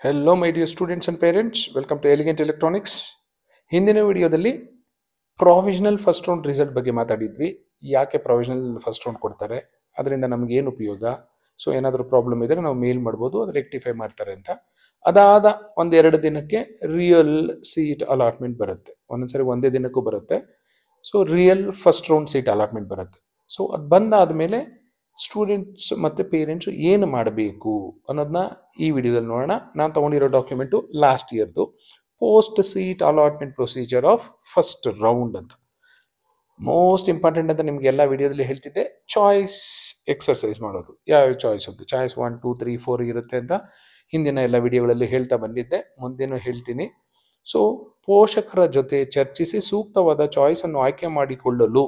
Hello my dear students and parents, welcome to Elegant Electronics. ಹಿಂದಿನ ವಿಡಿಯೋದಲ್ಲಿ provisional first round result ಬಗ್ಗೆ ಮಾತಾಡಿದ್ವಿ. ಯಾಕೆ ಪ್ರಾವಿಷನಲ್ ಫಸ್ಟ್ ರೌಂಡ್ ಕೊಡ್ತಾರೆ, ಅದರಿಂದ ನಮ್ಗೆ ಏನು ಉಪಯೋಗ, ಸೊ ಏನಾದರೂ ಪ್ರಾಬ್ಲಮ್ ಇದ್ರೆ ನಾವು ಮೇಲ್ ಮಾಡ್ಬೋದು, ಅದು ರೆಕ್ಟಿಫೈ ಮಾಡ್ತಾರೆ ಅಂತ. ಅದಾದ ಒಂದೆರಡು ದಿನಕ್ಕೆ ರಿಯಲ್ ಸೀಟ್ ಅಲಾಟ್ಮೆಂಟ್ ಬರುತ್ತೆ. ಒಂದೊಂದ್ಸರಿ ಒಂದೇ ದಿನಕ್ಕೂ ಬರುತ್ತೆ. So real first round seat allotment ಬರುತ್ತೆ. ಸೊ ಅದು ಬಂದಾದ್ಮೇಲೆ ಸ್ಟೂಡೆಂಟ್ಸ್ ಮತ್ತು ಪೇರೆಂಟ್ಸು ಏನು ಮಾಡಬೇಕು ಅನ್ನೋದನ್ನ ಈ ವಿಡಿಯೋದಲ್ಲಿ ನೋಡೋಣ. ನಾನು ತೊಗೊಂಡಿರೋ ಡಾಕ್ಯುಮೆಂಟು ಲಾಸ್ಟ್ ಇಯರ್ದು post seat allotment procedure of first round ಅಂತ. ಮೋಸ್ಟ್ ಇಂಪಾರ್ಟೆಂಟ್ ಅಂತ ನಿಮ್ಗೆ ಎಲ್ಲ ವಿಡಿಯೋದಲ್ಲಿ ಹೇಳ್ತಿದ್ದೆ, ಚಾಯ್ಸ್ ಎಕ್ಸರ್ಸೈಸ್ ಮಾಡೋದು. ಯಾವ ಚಾಯ್ಸ್ ಒಂದು ಚಾಯ್ಸ್ 1 2 3 4 ಇರುತ್ತೆ ಅಂತ ಹಿಂದಿನ ಎಲ್ಲ ವಿಡಿಯೋಗಳಲ್ಲಿ ಹೇಳ್ತಾ ಬಂದಿದ್ದೆ, ಮುಂದೇನೂ ಹೇಳ್ತೀನಿ. ಸೊ ಪೋಷಕರ ಜೊತೆ ಚರ್ಚಿಸಿ ಸೂಕ್ತವಾದ ಚಾಯ್ಸನ್ನು ಆಯ್ಕೆ ಮಾಡಿಕೊಳ್ಳಲು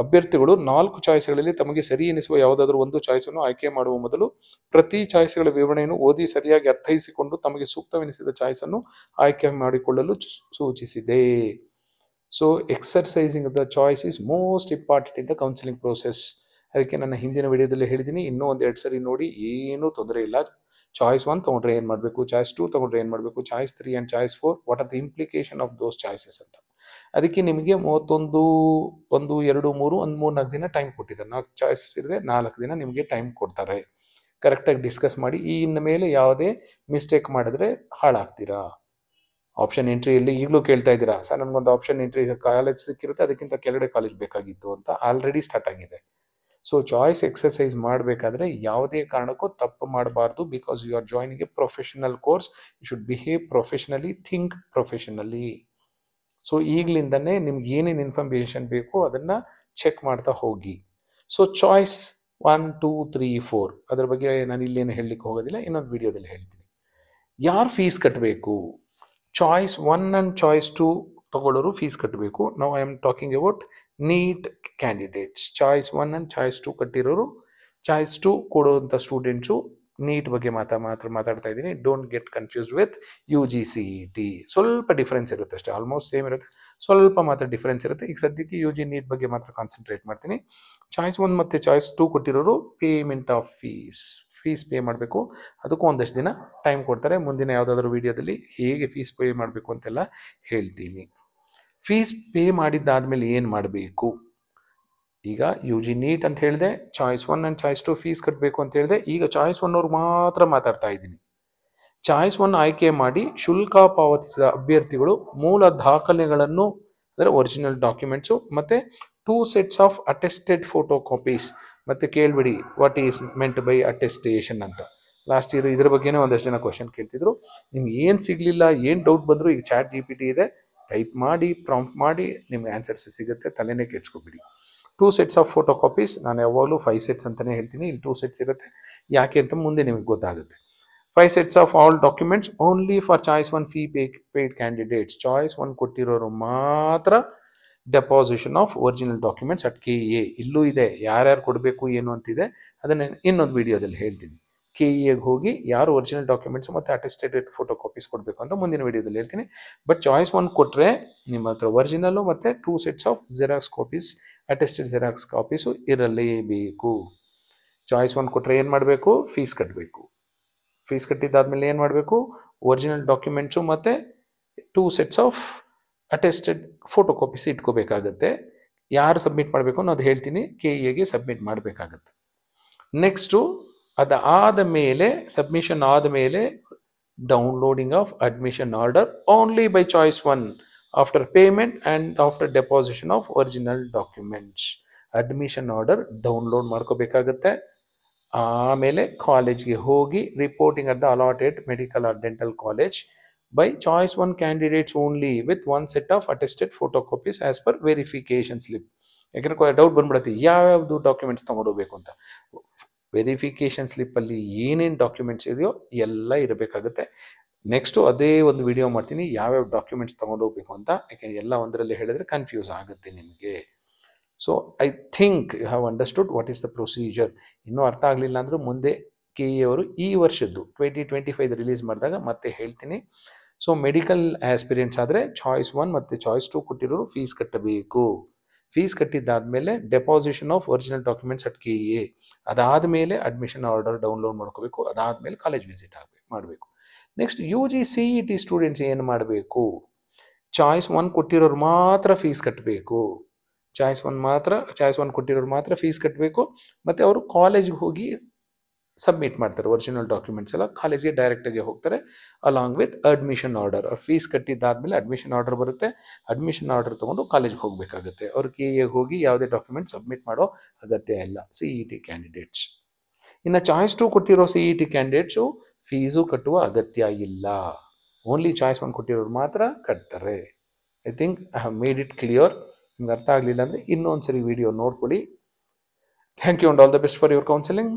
ಅಭ್ಯರ್ಥಿಗಳು 4 ಚಾಯ್ಸ್ಗಳಲ್ಲಿ ತಮಗೆ ಸರಿ ಎನಿಸುವ ಯಾವುದಾದ್ರೂ ಒಂದು ಚಾಯ್ಸನ್ನು ಆಯ್ಕೆ ಮಾಡುವ ಮೊದಲು ಪ್ರತಿ ಚಾಯ್ಸ್ಗಳ ವಿವರಣೆಯನ್ನು ಓದಿ ಸರಿಯಾಗಿ ಅರ್ಥೈಸಿಕೊಂಡು ತಮಗೆ ಸೂಕ್ತವೆನಿಸಿದ ಚಾಯ್ಸನ್ನು ಆಯ್ಕೆ ಮಾಡಿಕೊಳ್ಳಲು ಸೂಚಿಸಿದೆ. So ಎಕ್ಸರ್ಸೈಸಿಂಗ್ the choice is most important in the counselling process. ಅದಕ್ಕೆ ನನ್ನ ಹಿಂದಿನ ವಿಡಿಯೋದಲ್ಲಿ ಹೇಳಿದ್ದೀನಿ, ಇನ್ನೂ ಒಂದೆರಡು ಸರಿ ನೋಡಿ, ಏನೂ ತೊಂದರೆ ಇಲ್ಲ. ಚಾಯ್ಸ್ 1 ತೊಗೊಂಡ್ರೆ ಏನು ಮಾಡಬೇಕು, ಚಾಯ್ಸ್ 2 ತೊಗೊಂಡ್ರೆ ಏನು ಮಾಡಬೇಕು, choice 3 and choice 4 what are the implication of those choices ಅಂತ. ಅದಕ್ಕೆ ನಿಮಗೆ 31 1 2 3 ಒಂದು 3-4 ದಿನ ಟೈಮ್ ಕೊಟ್ಟಿದ್ದಾರೆ. 4 ಚಾಯ್ಸ್ ಇದ್ರೆ 4 ದಿನ ನಿಮಗೆ ಟೈಮ್ ಕೊಡ್ತಾರೆ. ಕರೆಕ್ಟಾಗಿ ಡಿಸ್ಕಸ್ ಮಾಡಿ. ಇನ್ನು ಮೇಲೆ ಯಾವುದೇ ಮಿಸ್ಟೇಕ್ ಮಾಡಿದ್ರೆ ಹಾಳಾಗ್ತೀರಾ. ಆಪ್ಷನ್ ಎಂಟ್ರಿಯಲ್ಲಿ ಈಗಲೂ ಕೇಳ್ತಾ ಇದ್ದೀರಾ, ಸರ್ ನನಗೊಂದು ಆಪ್ಷನ್ ಎಂಟ್ರಿ ಕಾಲೇಜ್ ಸಿಕ್ಕಿರುತ್ತೆ, ಅದಕ್ಕಿಂತ ಕೆಳಗಡೆ ಕಾಲೇಜ್ ಬೇಕಾಗಿತ್ತು ಅಂತ ಆಲ್ರೆಡಿ ಸ್ಟಾರ್ಟ್ ಆಗಿದೆ. ಸೊ ಚಾಯ್ಸ್ ಎಕ್ಸರ್ಸೈಸ್ ಮಾಡಬೇಕಾದ್ರೆ ಯಾವುದೇ ಕಾರಣಕ್ಕೂ ತಪ್ಪು ಮಾಡಬಾರ್ದು. Because you are joining a professional course, you should behave professionally, think professionally. So ಈಗಲಿಂದನೇ ನಿಮ್ಗೆ ಏನೇನು ಇನ್ಫಾರ್ಮೇಷನ್ ಬೇಕು ಅದನ್ನು ಚೆಕ್ ಮಾಡ್ತಾ ಹೋಗಿ. ಸೊ ಚಾಯ್ಸ್ 1 2 3 4 ಅದ್ರ ಬಗ್ಗೆ ನಾನು ಇಲ್ಲೇನು ಹೇಳಲಿಕ್ಕೆ ಹೋಗೋದಿಲ್ಲ, ಇನ್ನೊಂದು ವಿಡಿಯೋದಲ್ಲಿ ಹೇಳ್ತೀನಿ. ಯಾರು ಫೀಸ್ ಕಟ್ಟಬೇಕು? ಚಾಯ್ಸ್ 1 ಆ್ಯಂಡ್ ಚಾಯ್ಸ್ 2 ತಗೊಳ್ಳೋರು ಫೀಸ್ ಕಟ್ಟಬೇಕು. ನಾವು I am talking about NEET candidates. Choice 1 and choice 2 ಕಟ್ಟಿರೋರು, ಚಾಯ್ಸ್ 2 ಕೊಡುವಂಥ ಸ್ಟೂಡೆಂಟ್ಸು ನೀಟ್ ಬಗ್ಗೆ ಮಾತ್ರ ಮಾತಾಡ್ತಾ ಇದ್ದೀನಿ. Don't get confused with UGCET. ಸ್ವಲ್ಪ ಡಿಫ್ರೆನ್ಸ್ ಇರುತ್ತೆ ಅಷ್ಟೇ, ಆಲ್ಮೋಸ್ಟ್ ಸೇಮ್ ಇರುತ್ತೆ, ಸ್ವಲ್ಪ ಮಾತ್ರ ಡಿಫ್ರೆನ್ಸ್ ಇರುತ್ತೆ. ಈಗ ಸದ್ಯಕ್ಕೆ UG ನೀಟ್ ಬಗ್ಗೆ ಮಾತ್ರ ಕಾನ್ಸಂಟ್ರೇಟ್ ಮಾಡ್ತೀನಿ. ಚಾಯ್ಸ್ 1 ಮತ್ತು ಚಾಯ್ಸ್ 2 ಕೊಟ್ಟಿರೋರು ಪೇಮೆಂಟ್ ಆಫ್ ಫೀಸ್ ಪೇ ಮಾಡಬೇಕು. ಅದಕ್ಕೂ ಒಂದಷ್ಟು ದಿನ ಟೈಮ್ ಕೊಡ್ತಾರೆ. ಮುಂದಿನ ಯಾವುದಾದ್ರೂ ವಿಡಿಯೋದಲ್ಲಿ ಹೇಗೆ ಫೀಸ್ ಪೇ ಮಾಡಬೇಕು ಅಂತೆಲ್ಲ ಹೇಳ್ತೀನಿ. ಫೀಸ್ ಪೇ ಮಾಡಿದ್ದಾದ್ಮೇಲೆ ಏನು ಮಾಡಬೇಕು? ಈಗ UG ನೀಟ್ ಅಂತ ಹೇಳಿದೆ, ಚಾಯ್ಸ್ 1 ಆ್ಯಂಡ್ ಚಾಯ್ಸ್ 2 ಫೀಸ್ ಕಟ್ಟಬೇಕು ಅಂತ ಹೇಳಿದೆ. ಈಗ ಚಾಯ್ಸ್ 1 ಅವ್ರು ಮಾತ್ರ ಮಾತಾಡ್ತಾ ಇದ್ದೀನಿ. ಚಾಯ್ಸ್ 1 ಆಯ್ಕೆ ಮಾಡಿ ಶುಲ್ಕ ಪಾವತಿಸಿದ ಅಭ್ಯರ್ಥಿಗಳು ಮೂಲ ದಾಖಲೆಗಳನ್ನು, ಅಂದರೆ ಒರಿಜಿನಲ್ ಡಾಕ್ಯುಮೆಂಟ್ಸು ಮತ್ತು 2 sets of attested photo copies. ಮತ್ತು ಕೇಳ್ಬಿಡಿ what is meant by attestation ಅಂತ. ಲಾಸ್ಟ್ ಇಯರ್ ಇದ್ರ ಬಗ್ಗೆನೇ ಒಂದಷ್ಟು ಜನ ಕ್ವಶನ್ ಕೇಳ್ತಿದ್ರು. ನಿಮ್ಗೆ ಏನು ಸಿಗಲಿಲ್ಲ, ಏನು ಡೌಟ್ ಬಂದರೂ ಈಗ ಚಾಟ್ GPT ಇದೆ, ಟೈಪ್ ಮಾಡಿ ಪ್ರಾಂಪ್ಟ್ ಮಾಡಿ ನಿಮ್ಗೆ ಆನ್ಸರ್ಸ್ ಸಿಗುತ್ತೆ, ತಲೆನೇ ಕೆಡ್ಸ್ಕೊಬಿಡಿ. 2 ಸೆಟ್ಸ್ ಆಫ್ ಫೋಟೋ ಕಾಪೀಸ್, ನಾನು ಯಾವಾಗಲೂ 5 ಸೆಟ್ಸ್ ಅಂತಲೇ ಹೇಳ್ತೀನಿ, ಇಲ್ಲಿ 2 ಸೆಟ್ಸ್ ಇರುತ್ತೆ. ಯಾಕೆ ಅಂತ ಮುಂದೆ ನಿಮಗೆ ಗೊತ್ತಾಗುತ್ತೆ. 5 sets of all documents only for choice 1 fee paid candidates. Choice 1 ಕೊಟ್ಟಿರೋರು ಮಾತ್ರ deposition of original documents at KEA. ಇಲ್ಲೂ ಇದೆ ಯಾರ್ಯಾರು ಕೊಡಬೇಕು ಏನು ಅಂತಿದೆ, ಅದನ್ನು ಇನ್ನೊಂದು ವಿಡಿಯೋದಲ್ಲಿ ಹೇಳ್ತೀನಿ. KEAಗೆ ಹೋಗಿ ಯಾರು ಒರಿಜಿನಲ್ ಡಾಕ್ಯುಮೆಂಟ್ಸ್ ಮತ್ತು ಅಟೆಸ್ಟೆಡ್ ಫೋಟೋ ಕಾಪೀಸ್ ಕೊಡಬೇಕು ಅಂತ ಮುಂದಿನ ವಿಡಿಯೋದಲ್ಲಿ ಹೇಳ್ತೀನಿ. ಬಟ್ ಚಾಯ್ಸ್ 1 ಕೊಟ್ಟರೆ ನಿಮ್ಮ ಹತ್ರ ಒರಿಜಿನಲ್ಲು ಮತ್ತು 2 sets of xerox copies, attested xerox copies ಇರಲೇಬೇಕು. ಚಾಯ್ಸ್ 1 ಕೊಟ್ಟರೆ ಏನು ಮಾಡಬೇಕು? ಫೀಸ್ ಕಟ್ಟಬೇಕು. ಫೀಸ್ ಕಟ್ಟಿದ್ದಾದ್ಮೇಲೆ ಏನು ಮಾಡಬೇಕು? ಒರಿಜಿನಲ್ ಡಾಕ್ಯುಮೆಂಟ್ಸು ಮತ್ತು 2 sets of attested photo copies ಇಟ್ಕೋಬೇಕಾಗತ್ತೆ. ಯಾರು ಸಬ್ಮಿಟ್ ಮಾಡಬೇಕು ಅನ್ನೋದು ಹೇಳ್ತೀನಿ. KEAಗೆ ಸಬ್ಮಿಟ್ ಮಾಡಬೇಕಾಗತ್ತೆ. ನೆಕ್ಸ್ಟು ಅದಾದ ಮೇಲೆ, ಸಬ್ಮಿಷನ್ ಆದಮೇಲೆ downloading of admission order only by choice 1 after payment and after deposition of original documents. Admission order download ಮಾಡ್ಕೋಬೇಕಾಗತ್ತೆ. ಆಮೇಲೆ ಕಾಲೇಜ್ಗೆ ಹೋಗಿ reporting at the allotted medical or dental college by choice 1 candidates only with 1 set of attested photo copies as per verification slip. ಯಾಕಂದರೆ doubt ಬಂದ್ಬಿಡುತ್ತೆ ಯಾವ್ಯಾವುದು documents ತೊಗೊಂಡೋಗ್ಬೇಕು ಅಂತ. Verification ಸ್ಲಿಪ್ಪಲ್ಲಿ ಏನೇನು documents ಇದೆಯೋ ಎಲ್ಲ ಇರಬೇಕಾಗುತ್ತೆ. ನೆಕ್ಸ್ಟು ಅದೇ ಒಂದು ವಿಡಿಯೋ ಮಾಡ್ತೀನಿ ಯಾವ್ಯಾವ ಡಾಕ್ಯುಮೆಂಟ್ಸ್ ತೊಗೊಂಡೋಗ್ಬೇಕು ಅಂತ. ಯಾಕೆಂದರೆ ಎಲ್ಲ ಒಂದರಲ್ಲಿ ಹೇಳಿದ್ರೆ ಕನ್ಫ್ಯೂಸ್ ಆಗುತ್ತೆ ನಿಮಗೆ. So I think you have understood what is the procedure. ಇನ್ನೂ ಅರ್ಥ ಆಗಲಿಲ್ಲ ಅಂದರೆ ಮುಂದೆ KEA ಅವರು ಈ ವರ್ಷದ್ದು 2025 ರಿಲೀಸ್ ಮಾಡಿದಾಗ ಮತ್ತೆ ಹೇಳ್ತೀನಿ. ಸೊ ಮೆಡಿಕಲ್ ಆಸ್ಪಿರೆಂಟ್ಸ್ ಆದರೆ ಚಾಯ್ಸ್ 1 ಮತ್ತು ಚಾಯ್ಸ್ 2 ಕೊಟ್ಟಿರೋರು ಫೀಸ್ ಕಟ್ಟಬೇಕು. ಫೀಸ್ ಕಟ್ಟಿದ್ದಾದಮೇಲೆ deposition of original documents at KEA. ಅದಾದಮೇಲೆ ಅಡ್ಮಿಷನ್ ಆರ್ಡರ್ ಡೌನ್ಲೋಡ್ ಮಾಡ್ಕೋಬೇಕು. ಅದಾದಮೇಲೆ ಕಾಲೇಜ್ ವಿಸಿಟ್ ಮಾಡಬೇಕು. ನೆಕ್ಸ್ಟ್ UG CET ಸ್ಟೂಡೆಂಟ್ಸ್ ಏನು ಮಾಡಬೇಕು? ಚಾಯ್ಸ್ 1 ಕೊಟ್ಟಿರೋರು ಮಾತ್ರ ಫೀಸ್ ಕಟ್ಟಬೇಕು. ಚಾಯ್ಸ್ 1 ಕೊಟ್ಟಿರೋರು ಮಾತ್ರ ಫೀಸ್ ಕಟ್ಟಬೇಕು. ಮತ್ತು ಅವರು ಕಾಲೇಜ್ಗೆ ಹೋಗಿ ಸಬ್ಮಿಟ್ ಮಾಡ್ತಾರೆ. ಒರಿಜಿನಲ್ ಡಾಕ್ಯುಮೆಂಟ್ಸ್ ಎಲ್ಲ ಕಾಲೇಜ್ಗೆ ಡೈರೆಕ್ಟಾಗಿ ಹೋಗ್ತಾರೆ ಅಲಾಂಗ್ ವಿತ್ ಅಡ್ಮಿಷನ್ ಆರ್ಡರ್. ಅವ್ರು ಫೀಸ್ ಕಟ್ಟಿದ್ದಾದಮೇಲೆ ಅಡ್ಮಿಷನ್ ಆರ್ಡರ್ ಬರುತ್ತೆ. ಅಡ್ಮಿಷನ್ ಆರ್ಡರ್ ತೊಗೊಂಡು ಕಾಲೇಜ್ಗೆ ಹೋಗಬೇಕಾಗುತ್ತೆ. ಅವ್ರು KA ಹೋಗಿ ಯಾವುದೇ ಡಾಕ್ಯುಮೆಂಟ್ ಸಬ್ಮಿಟ್ ಮಾಡೋ ಅಗತ್ಯ ಇಲ್ಲ CET ಕ್ಯಾಂಡಿಡೇಟ್ಸ್. ಇನ್ನು ಚಾಯ್ಸ್ 2 ಕೊಟ್ಟಿರೋ CET ಕ್ಯಾಂಡಿಡೇಟ್ಸು ಫೀಸು ಕಟ್ಟುವ ಅಗತ್ಯ ಇಲ್ಲ. ಓನ್ಲಿ ಚಾಯ್ಸ್ 1 ಕೊಟ್ಟಿರೋರು ಮಾತ್ರ ಕಟ್ತಾರೆ. I think I have made it clear. ನಿಮ್ಗೆ ಅರ್ಥ ಆಗಲಿಲ್ಲ ಅಂದರೆ ಇನ್ನೊಂದು ಸರಿ ವಿಡಿಯೋ ನೋಡ್ಕೊಳ್ಳಿ. Thank you and all the best for your counselling.